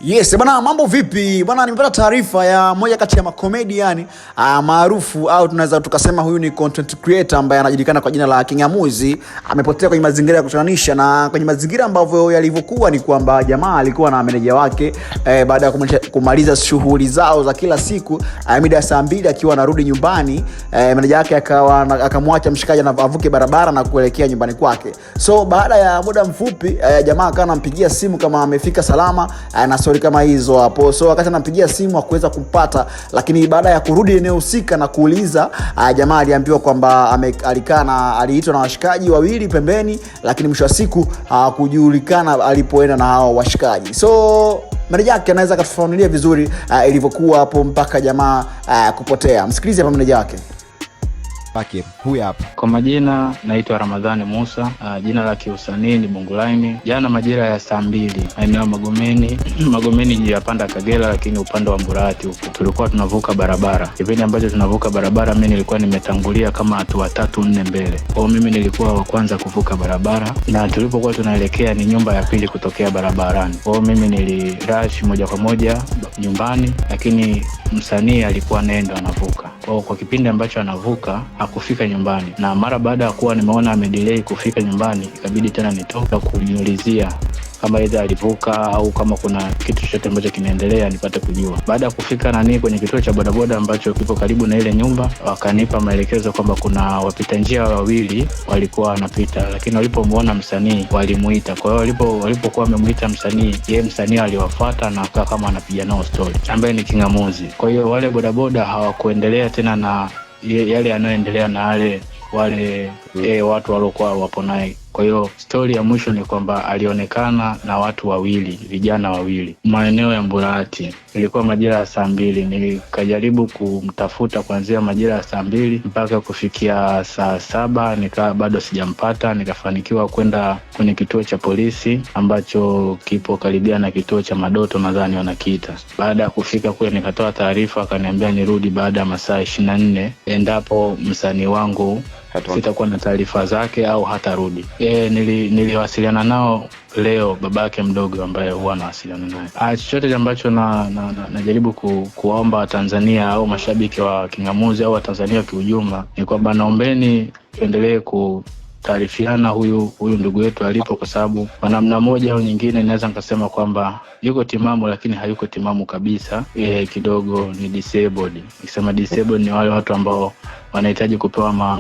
Yes, bwana mambo vipi? Bwana nimepata taarifa ya moja kati ya makomedian maarufu au tunaweza tukasema huyu ni content creator ambaye anajulikana kwa jina la Kingamuzi. Amepotea kwenye mazingira ya kutatanisha, na kwenye mazingira ambavyo yalivyokuwa ni kwamba jamaa alikuwa na meneja wake baada ya kumaliza shughuli zao za kila siku mida ya saa 2 akiwa anarudi nyumbani, meneja wake akamwacha mshikaji na avuke barabara na kuelekea nyumbani kwake. So baada ya muda mfupi jamaa akawa anampigia simu kama amefika salama na kama hizo hapo. So wakati anampigia simu hakuweza kumpata, lakini baada ya kurudi eneo husika na kuuliza, jamaa aliambiwa kwamba aliitwa na washikaji wawili pembeni, lakini mwisho wa siku hakujulikana alipoenda na hao washikaji. So meneja yake anaweza kutufafanulia vizuri ilivyokuwa hapo mpaka jamaa kupotea. Msikilize hapa meneja yake. Bakir, huyu hapa. Kwa majina naitwa Ramadhani Musa, jina la kiusanii ni Bongolaini. Jana majira ya saa 2 maeneo Magomeni njia ya panda Kagera, lakini upande wa Mburati huko tulikuwa tunavuka barabara. Kipindi ambacho tunavuka barabara mimi nilikuwa nimetangulia kama hatua 3-4 mbele. Kwa mimi nilikuwa wa kwanza kuvuka barabara, na tulipokuwa tunaelekea ni nyumba ya pili kutokea barabarani. Kwa mimi nilirush moja kwa moja nyumbani, lakini msanii alikuwa anaenda anavuka. Kwa kipindi ambacho anavuka hakufika nyumbani, na mara baada ya kuwa nimeona amedelay kufika nyumbani, ikabidi tena nitoka kuniulizia kama aidha alivuka au kama kuna kitu chochote ambacho kinaendelea nipate kujua. Baada ya kufika kwenye kituo cha bodaboda ambacho kipo karibu na ile nyumba, wakanipa maelekezo kwamba kuna wapita njia wawili walikuwa wanapita, lakini walipomuona msanii walimuita. Kwa hiyo walipokuwa wamemuita msanii, yeye msanii aliwafuata na akawa kama anapiga nao story, ambaye ni Kingamuzi. Kwa hiyo wale bodaboda hawakuendelea tena na yale yanayoendelea na wale watu waliokuwa wapo naye. Kwa hiyo story ya mwisho ni kwamba alionekana na watu wawili, vijana wawili, maeneo ya Mburati. Ilikuwa majira ya saa 2. Nikajaribu kumtafuta kuanzia majira ya saa 2 mpaka kufikia saa 7, nikawa bado sijampata. Nikafanikiwa kwenda kwenye kituo cha polisi ambacho kipo karibia na kituo cha Madoto, nadhani wanakiita. Baada ya kufika kule nikatoa taarifa, akaniambia nirudi baada ya masaa 24 endapo msanii wangu sitakuwa na taarifa zake au hatarudi. Niliwasiliana nao leo, babake mdogo ambaye huwa anawasiliana naye. Chochote ambacho najaribu kuwaomba Watanzania au mashabiki wa Kingamuzi au Watanzania kiujumla ni kwamba naombeni tuendelee taarifiana huyu ndugu yetu alipo, kwa sababu kwa namna moja au nyingine naweza nikasema kwamba yuko timamu lakini hayuko timamu kabisa. Kidogo ni disabled. Nikisema disabled ni wale watu ambao wanahitaji kupewa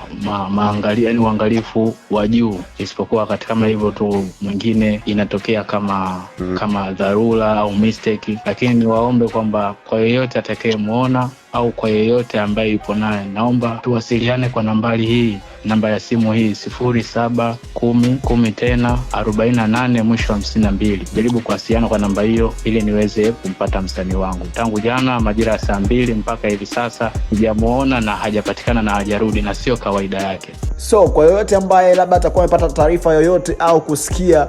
uangalifu wa juu, isipokuwa wakati kama hivyo tu mwingine inatokea kama dharura au mistake. Lakini niwaombe kwamba kwa yeyote atakayemuona au kwa yeyote ambaye yupo naye, naomba tuwasiliane kwa nambari hii, namba ya simu hii 0710 tena 48 mwisho 52. Jaribu kuwasiliana kwa namba hiyo ili niweze kumpata msanii wangu. Tangu jana majira ya saa 2 mpaka hivi sasa sijamuona na hajapatikana na hajarudi, na sio kawaida yake. So kwa yoyote ambaye labda atakuwa amepata taarifa yoyote au kusikia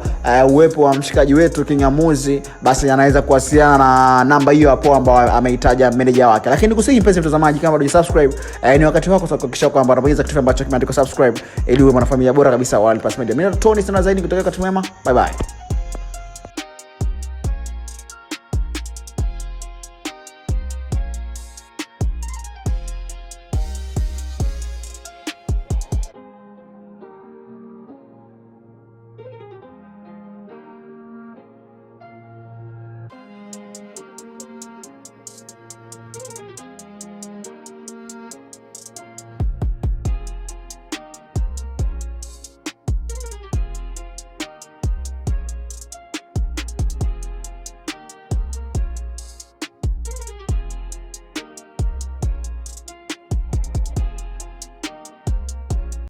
uwepo wa mshikaji wetu Kingamuzi, basi anaweza kuwasiliana na namba hiyo hapo ambayo ameitaja meneja wake. Lakini kusihi mpenzi mtazamaji, kama bado hujasubscribe, ni wakati wako sasa kuhakikisha kwamba unabonyeza kitufe ambacho kimeandikwa subscribe ili uwe mwanafamilia bora kabisa wa Alpas Media. Mimi ni Tony, sana zaidi kutoka kwa Tumema. Bye bye.